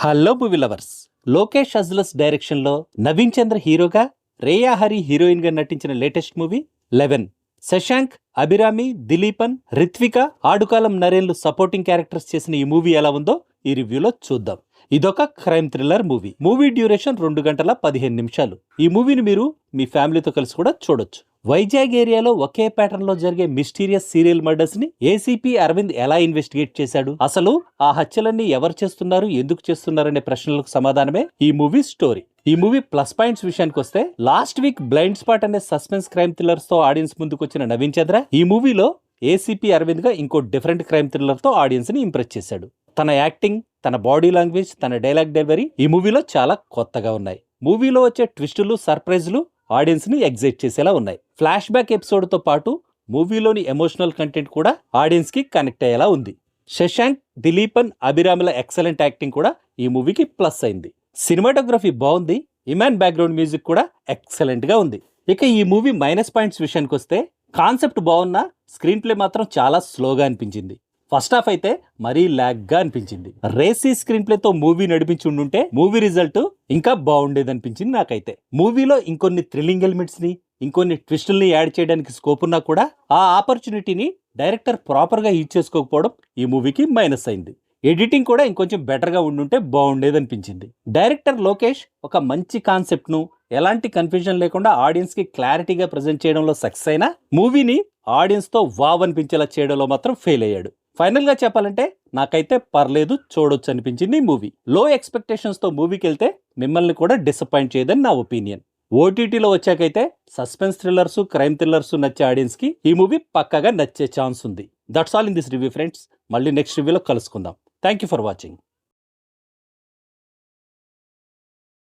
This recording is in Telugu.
Hello movie lovers. Lokesh Ajls direction లో నవీన్ చంద్ర హీరోగా, రేయా హరి హీరోయిన్ గా నటించిన లేటెస్ట్ మూవీ 11. శశాంక్, అభిరామి, దిలీపన్, రిత్విక, ఆడుకాలం నరేన్లు సపోర్టింగ్ క్యారెక్టర్స్ చేసిన ఈ మూవీ ఎలా ఉందో ఈ రివ్యూలో చూద్దాం. ఇదొక crime thriller movie. Movie duration 2 గంటల 15 నిమిషాలు. ఈ మూవీని మీరు మీ ఫ్యామిలీతో కలిసి కూడా చూడొచ్చు. వైజాగ్ ఏరియాలో ఒకే ప్యాటర్న్ లో జరిగే మిస్టీరియస్ సీరియల్ మర్డర్స్ ని ఏసీపీ అరవింద్ ఎలా ఇన్వెస్టిగేట్ చేశాడు, అసలు ఆ హత్యలన్నీ ఎవరు చేస్తున్నారు, ఎందుకు చేస్తున్నారనే ప్రశ్నలకు సమాధానమే ఈ మూవీ స్టోరీ. ఈ మూవీ ప్లస్ పాయింట్స్ విషయానికి వస్తే, లాస్ట్ వీక్ బ్లైండ్ స్పాట్ అనే సస్పెన్స్ క్రైమ్ థ్రిల్లర్స్ తో ఆడియన్స్ ముందుకు వచ్చిన నవీన్ చంద్ర ఈ మూవీలో ఏసీపీ అరవింద్ గా ఇంకో డిఫరెంట్ క్రైమ్ థ్రిల్లర్ తో ఆడియన్స్ ని ఇంప్రెస్ చేశాడు. తన యాక్టింగ్, తన బాడీ లాంగ్వేజ్, తన డైలాగ్ డెలివరీ ఈ మూవీలో చాలా కొత్తగా ఉన్నాయి. మూవీలో వచ్చే ట్విస్టులు, సర్ప్రైజ్లు ఆడియన్స్ ని ఎగ్జైట్ చేసేలా ఉన్నాయి. ఫ్లాష్ బ్యాక్ ఎపిసోడ్ తో పాటు మూవీలోని ఎమోషనల్ కంటెంట్ కూడా ఆడియన్స్ కి కనెక్ట్ అయ్యేలా ఉంది. శశాంక్, దిలీపన్, అభిరామిల ఎక్సలెంట్ యాక్టింగ్ కూడా ఈ మూవీకి ప్లస్ అయింది. సినిమాటోగ్రఫీ బాగుంది. ఇమాన్ బ్యాక్గ్రౌండ్ మ్యూజిక్ కూడా ఎక్సలెంట్ గా ఉంది. ఇక ఈ మూవీ మైనస్ పాయింట్స్ విషయానికి వస్తే, కాన్సెప్ట్ బాగున్నా స్క్రీన్ ప్లే మాత్రం చాలా స్లోగా అనిపించింది. ఫస్ట్ హాఫ్ అయితే మరీ ల్యాగ్ గా అనిపించింది. రేసీ స్క్రీన్ ప్లే తో మూవీ నడిపించి ఉండుంటే మూవీ రిజల్ట్ ఇంకా బాగుండేది అనిపించింది నాకైతే. మూవీలో ఇంకొన్ని థ్రిల్లింగ్ ఎలిమెంట్స్ ని, ఇంకొన్ని ట్విస్టుల్ని యాడ్ చేయడానికి స్కోప్ ఉన్నా కూడా ఆ ఆపర్చునిటీని డైరెక్టర్ ప్రాపర్ గా యూజ్ చేసుకోకపోవడం ఈ మూవీకి మైనస్ అయింది. ఎడిటింగ్ కూడా ఇంకొంచెం బెటర్ గా ఉండుంటే బాగుండేది అనిపించింది. డైరెక్టర్ లోకేష్ ఒక మంచి కాన్సెప్ట్ ను ఎలాంటి కన్ఫ్యూజన్ లేకుండా ఆడియన్స్ కి క్లారిటీగా ప్రజెంట్ చేయడంలో సక్సెస్ అయినా, మూవీని ఆడియన్స్ తో వావ్ అనిపించేలా చేయడంలో మాత్రం ఫెయిల్ అయ్యాడు. ఫైనల్ గా చెప్పాలంటే నాకైతే పర్లేదు, చూడొచ్చు అనిపించింది ఈ మూవీ. లో ఎక్స్పెక్టేషన్స్ తో మూవీకి వెళ్తే మిమ్మల్ని కూడా డిసప్పాయింట్ చేయదని నా ఒపీనియన్. ఓటీటీలో వచ్చాకైతే సస్పెన్స్ థ్రిల్లర్స్, క్రైమ్ థ్రిల్లర్స్ నచ్చే ఆడియన్స్ కి ఈ మూవీ పక్కాగా నచ్చే ఛాన్స్ ఉంది. That's all in this review friends. మళ్ళీ నెక్స్ట్ రివ్యూలో కలుసుకుందాం. Thank you for watching.